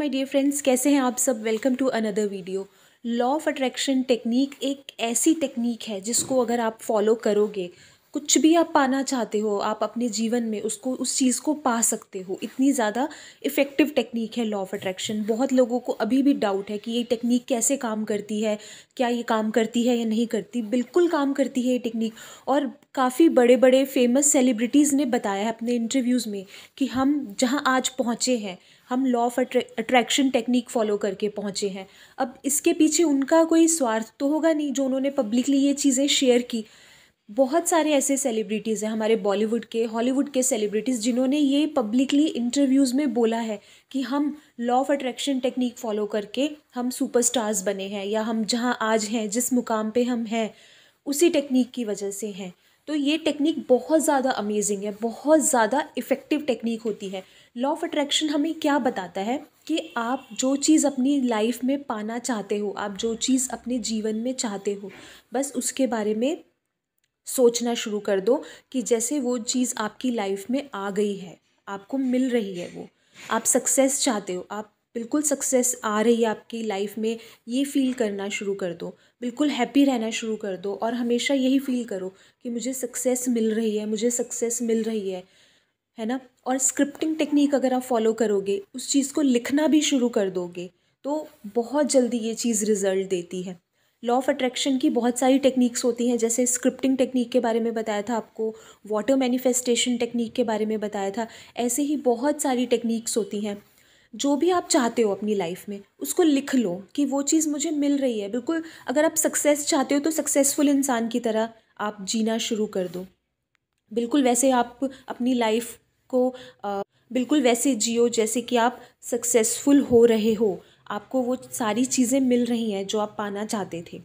My dear friends, कैसे हैं आप सब। Welcome to another video. Law of attraction technique एक ऐसी टेक्निक है जिसको अगर आप फॉलो करोगे, कुछ भी आप पाना चाहते हो आप अपने जीवन में उसको उस चीज़ को पा सकते हो। इतनी ज़्यादा इफ़ेक्टिव टेक्निक है लॉ ऑफ अट्रैक्शन। बहुत लोगों को अभी भी डाउट है कि ये टेक्निक कैसे काम करती है, क्या ये काम करती है या नहीं करती। बिल्कुल काम करती है ये टेक्निक, और काफ़ी बड़े बड़े फेमस सेलिब्रिटीज़ ने बताया है अपने इंटरव्यूज़ में कि हम जहाँ आज पहुँचे हैं, हम law of attraction technique follow करके पहुँचे हैं। अब इसके पीछे उनका कोई स्वार्थ तो होगा नहीं जो उन्होंने पब्लिकली ये चीज़ें शेयर की। बहुत सारे ऐसे सेलिब्रिटीज़ हैं, हमारे बॉलीवुड के, हॉलीवुड के सेलिब्रिटीज़, जिन्होंने ये पब्लिकली इंटरव्यूज़ में बोला है कि हम law of attraction technique follow करके हम सुपरस्टार्स बने हैं, या हम जहाँ आज हैं, जिस मुकाम पे हम हैं, उसी टेक्निक की वजह से हैं। तो ये टेक्निक बहुत ज़्यादा अमेजिंग है, बहुत ज़्यादा इफ़ेक्टिव टेक्निक होती है। लॉ ऑफ अट्रैक्शन हमें क्या बताता है कि आप जो चीज़ अपनी लाइफ में पाना चाहते हो, आप जो चीज़ अपने जीवन में चाहते हो, बस उसके बारे में सोचना शुरू कर दो कि जैसे वो चीज़ आपकी लाइफ में आ गई है, आपको मिल रही है। वो आप सक्सेस चाहते हो, आप बिल्कुल सक्सेस आ रही है आपकी लाइफ में, ये फील करना शुरू कर दो। बिल्कुल हैप्पी रहना शुरू कर दो और हमेशा यही फील करो कि मुझे सक्सेस मिल रही है, मुझे सक्सेस मिल रही है ना। और स्क्रिप्टिंग टेक्निक अगर आप फॉलो करोगे, उस चीज़ को लिखना भी शुरू कर दोगे, तो बहुत जल्दी ये चीज़ रिजल्ट देती है। लॉ ऑफ अट्रैक्शन की बहुत सारी टेक्निक्स होती हैं, जैसे स्क्रिप्टिंग टेक्निक के बारे में बताया था आपको, वाटर मैनिफेस्टेशन टेक्निक के बारे में बताया था। ऐसे ही बहुत सारी टेक्निक्स होती हैं। जो भी आप चाहते हो अपनी लाइफ में, उसको लिख लो कि वो चीज़ मुझे मिल रही है। बिल्कुल, अगर आप सक्सेस चाहते हो तो सक्सेसफुल इंसान की तरह आप जीना शुरू कर दो। बिल्कुल वैसे आप अपनी लाइफ को बिल्कुल वैसे जियो जैसे कि आप सक्सेसफुल हो रहे हो, आपको वो सारी चीज़ें मिल रही हैं जो आप पाना चाहते थे।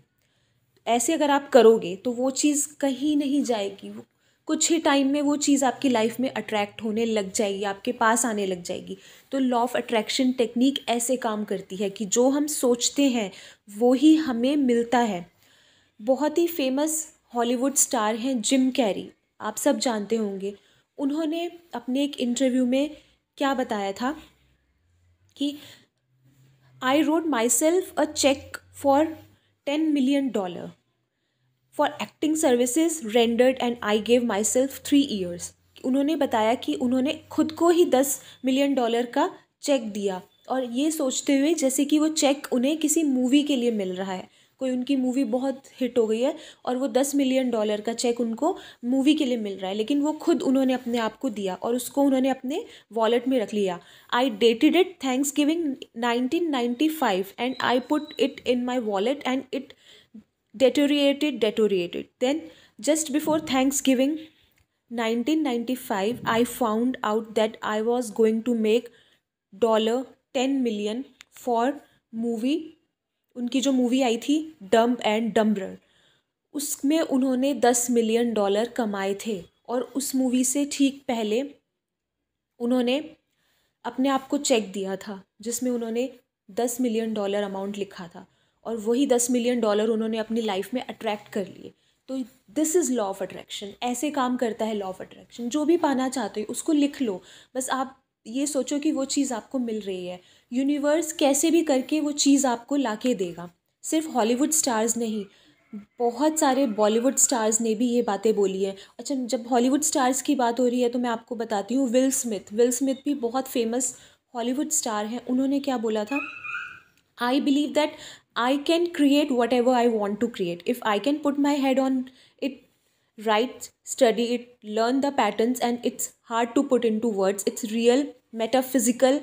ऐसे अगर आप करोगे तो वो चीज़ कहीं नहीं जाएगी, वो कुछ ही टाइम में वो चीज़ आपकी लाइफ में अट्रैक्ट होने लग जाएगी, आपके पास आने लग जाएगी। तो लॉ ऑफ अट्रैक्शन टेक्निक ऐसे काम करती है कि जो हम सोचते हैं वो ही हमें मिलता है। बहुत ही फेमस हॉलीवुड स्टार हैं जिम कैरी, आप सब जानते होंगे। उन्होंने अपने एक इंटरव्यू में क्या बताया था कि I wrote myself a cheque for $10 million for acting services rendered and I gave myself 3 years। उन्होंने बताया कि उन्होंने खुद को ही $10 million का चेक दिया, और ये सोचते हुए जैसे कि वो चेक उन्हें किसी मूवी के लिए मिल रहा है। कोई उनकी मूवी बहुत हिट हो गई है और वो $10 million का चेक उनको मूवी के लिए मिल रहा है, लेकिन वो खुद उन्होंने अपने आप को दिया और उसको उन्होंने अपने वॉलेट में रख लिया। आई dated it thanks giving 1995 and I put it in my wallet and it deteriorated. Then, just before Thanksgiving 1995, I found out that I was going to make $10 million for movie। उनकी जो movie आई थी dumb and Dambar, उसमें उन्होंने $10 million कमाए थे। और उस movie से ठीक पहले उन्होंने अपने आप को चेक दिया था जिसमें उन्होंने $10 million अमाउंट लिखा था, और वही $10 million उन्होंने अपनी लाइफ में अट्रैक्ट कर लिए। तो this is law of attraction. ऐसे काम करता है लॉ ऑफ अट्रैक्शन। जो भी पाना चाहते हो उसको लिख लो, बस आप ये सोचो कि वो चीज़ आपको मिल रही है। यूनिवर्स कैसे भी करके वो चीज़ आपको लाके देगा। सिर्फ हॉलीवुड स्टार्स नहीं, बहुत सारे बॉलीवुड स्टार्स ने भी ये बातें बोली हैं। अच्छा, जब हॉलीवुड स्टार्स की बात हो रही है तो मैं आपको बताती हूँ, विल स्मिथ भी बहुत फेमस हॉलीवुड स्टार हैं। उन्होंने क्या बोला था, I believe that I can create whatever I want to create if I can put my head on it, right, study it, learn the patterns and it's hard to put into words, it's real metaphysical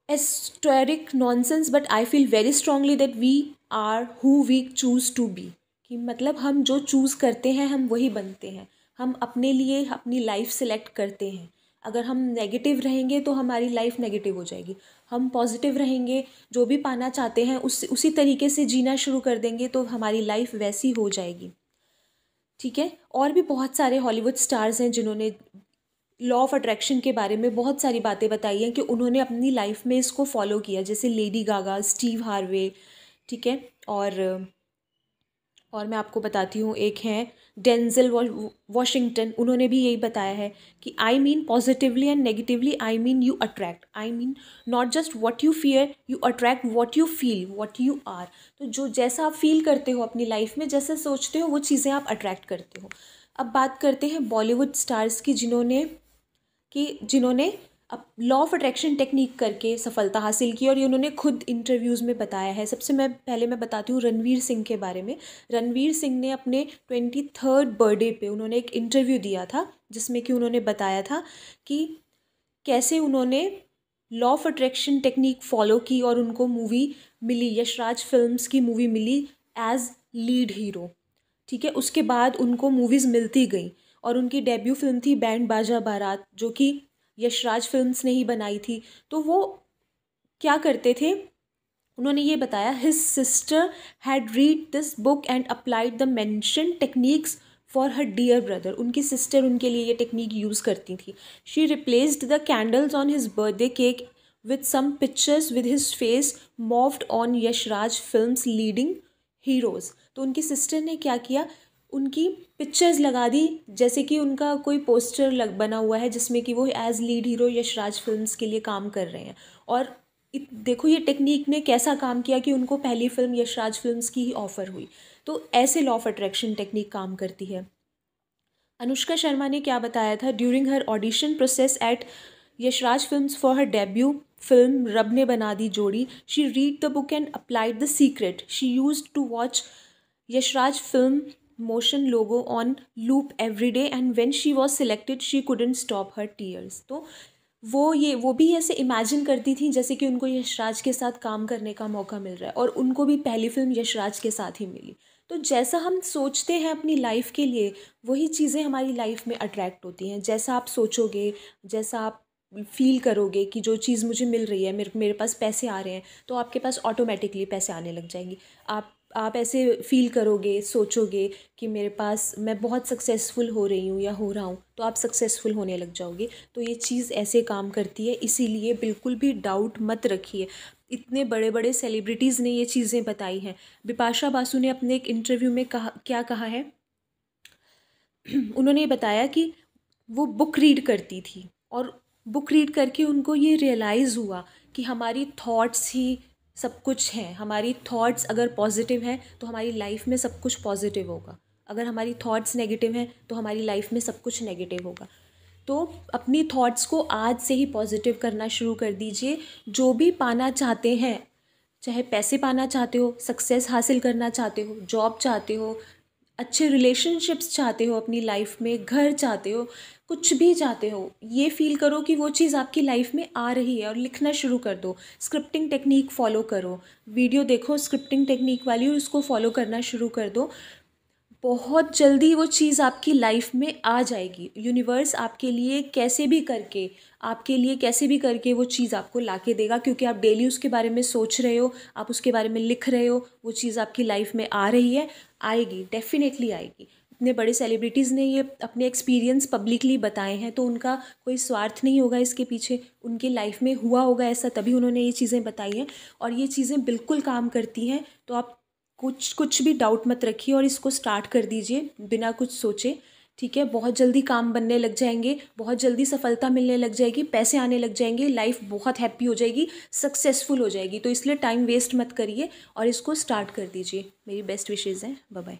esoteric nonsense, but I feel very strongly that we are who we choose to be. कि मतलब हम जो choose करते हैं हम वही बनते हैं। हम अपने लिए अपनी लाइफ सेलेक्ट करते हैं। अगर हम नेगेटिव रहेंगे तो हमारी लाइफ नेगेटिव हो जाएगी। हम पॉजिटिव रहेंगे, जो भी पाना चाहते हैं उसी तरीके से जीना शुरू कर देंगे तो हमारी लाइफ वैसी हो जाएगी। ठीक है। और भी बहुत सारे हॉलीवुड स्टार्स हैं जिन्होंने लॉ ऑफ अट्रैक्शन के बारे में बहुत सारी बातें बताई हैं कि उन्होंने अपनी लाइफ में इसको फॉलो किया, जैसे लेडी गागा, स्टीव हार्वे, ठीक है, और और मैं आपको बताती हूँ, एक हैं डेंजल वॉशिंगटन, उन्होंने भी यही बताया है कि I mean positively and negatively, I mean you attract, I mean not just what you fear, you attract what you feel, what you are. तो जो जैसा आप फील करते हो अपनी लाइफ में, जैसा सोचते हो, वो चीज़ें आप अट्रैक्ट करते हो। अब बात करते हैं बॉलीवुड स्टार्स की, जिन्होंने अब लॉ ऑफ अट्रैक्शन टेक्निक करके सफलता हासिल की, और ये उन्होंने खुद इंटरव्यूज़ में बताया है। सबसे पहले मैं बताती हूँ रणवीर सिंह के बारे में। रणवीर सिंह ने अपने 23rd बर्थडे पे उन्होंने एक इंटरव्यू दिया था, जिसमें कि उन्होंने बताया था कि कैसे उन्होंने law of attraction technique follow की और उनको मूवी मिली, यशराज फिल्म्स की मूवी मिली एज लीड हीरो। ठीक है, उसके बाद उनको मूवीज़ मिलती गई, और उनकी डेब्यू फिल्म थी बैंड बाजा बारात, जो कि यशराज फिल्म्स ने ही बनाई थी। तो वो क्या करते थे, उन्होंने ये बताया, his sister had read this book and applied the mention techniques for her dear brother. उनकी सिस्टर उनके लिए ये टेक्निक यूज़ करती थी। She replaced the candles on his birthday cake with some pictures with his face morphed on Yash Raj films leading heroes. तो उनकी sister ने क्या किया, उनकी पिक्चर्स लगा दी, जैसे कि उनका कोई पोस्टर बना हुआ है जिसमें कि वो as lead hero Yash Raj films के लिए काम कर रहे हैं। और देखो ये टेक्निक ने कैसा काम किया कि उनको पहली फिल्म यशराज फिल्म्स की ही ऑफ़र हुई। तो ऐसे लॉ ऑफ अट्रैक्शन टेक्निक काम करती है। अनुष्का शर्मा ने क्या बताया था, during her audition process at Yash Raj films for her debut film Rab Ne Bana Di Jodi, she read the book and applied the secret, she used to watch Yash Raj film motion logo on loop every day and when she was selected she couldn't stop her tears. तो वो भी ऐसे imagine करती थी जैसे कि उनको यशराज के साथ काम करने का मौका मिल रहा है, और उनको भी पहली फिल्म यशराज के साथ ही मिली। तो जैसा हम सोचते हैं अपनी लाइफ के लिए, वही चीज़ें हमारी लाइफ में अट्रैक्ट होती हैं। जैसा आप सोचोगे, जैसा आप फील करोगे कि जो चीज़ मुझे मिल रही है, मेरे पास पैसे आ रहे हैं, तो आपके पास ऑटोमेटिकली पैसे आने लग जाएंगे। आप ऐसे फील करोगे, सोचोगे कि मैं बहुत सक्सेसफुल हो रही हूँ या हो रहा हूँ, तो आप सक्सेसफुल होने लग जाओगे। तो ये चीज़ ऐसे काम करती है, इसीलिए बिल्कुल भी डाउट मत रखिए। इतने बड़े बड़े सेलिब्रिटीज़ ने ये चीज़ें बताई हैं। बिपाशा बासु ने अपने एक इंटरव्यू में क्या कहा है, उन्होंने बताया कि वो बुक रीड करती थी, और बुक रीड करके उनको ये रियलाइज़ हुआ कि हमारी थॉट्स ही सब कुछ हैं। हमारी थॉट्स अगर पॉजिटिव हैं तो हमारी लाइफ में सब कुछ पॉजिटिव होगा, अगर हमारी थॉट्स नेगेटिव हैं तो हमारी लाइफ में सब कुछ नेगेटिव होगा। तो अपनी थॉट्स को आज से ही पॉजिटिव करना शुरू कर दीजिए। जो भी पाना चाहते हैं, चाहे पैसे पाना चाहते हो, सक्सेस हासिल करना चाहते हो, जॉब चाहते हो, अच्छे रिलेशनशिप्स चाहते हो अपनी लाइफ में, घर चाहते हो, कुछ भी चाहते हो, ये फील करो कि वो चीज़ आपकी लाइफ में आ रही है और लिखना शुरू कर दो। स्क्रिप्टिंग टेक्निक फॉलो करो, वीडियो देखो स्क्रिप्टिंग टेक्निक वाली और उसको फॉलो करना शुरू कर दो। बहुत जल्दी वो चीज़ आपकी लाइफ में आ जाएगी। यूनिवर्स आपके लिए कैसे भी करके वो चीज़ आपको ला के देगा, क्योंकि आप डेली उसके बारे में सोच रहे हो, आप उसके बारे में लिख रहे हो, वो चीज़ आपकी लाइफ में आ रही है, आएगी, डेफिनेटली आएगी। इतने बड़े सेलिब्रिटीज़ ने ये अपने एक्सपीरियंस पब्लिकली बताए हैं, तो उनका कोई स्वार्थ नहीं होगा इसके पीछे, उनकी लाइफ में हुआ होगा ऐसा, तभी उन्होंने ये चीज़ें बताई हैं, और ये चीज़ें बिल्कुल काम करती हैं। तो आप कुछ भी डाउट मत रखिए और इसको स्टार्ट कर दीजिए बिना कुछ सोचे। ठीक है, बहुत जल्दी काम बनने लग जाएंगे, बहुत जल्दी सफलता मिलने लग जाएगी, पैसे आने लग जाएंगे, लाइफ बहुत हैप्पी हो जाएगी, सक्सेसफुल हो जाएगी। तो इसलिए टाइम वेस्ट मत करिए और इसको स्टार्ट कर दीजिए। मेरी बेस्ट विशेज़ हैं। Bye bye.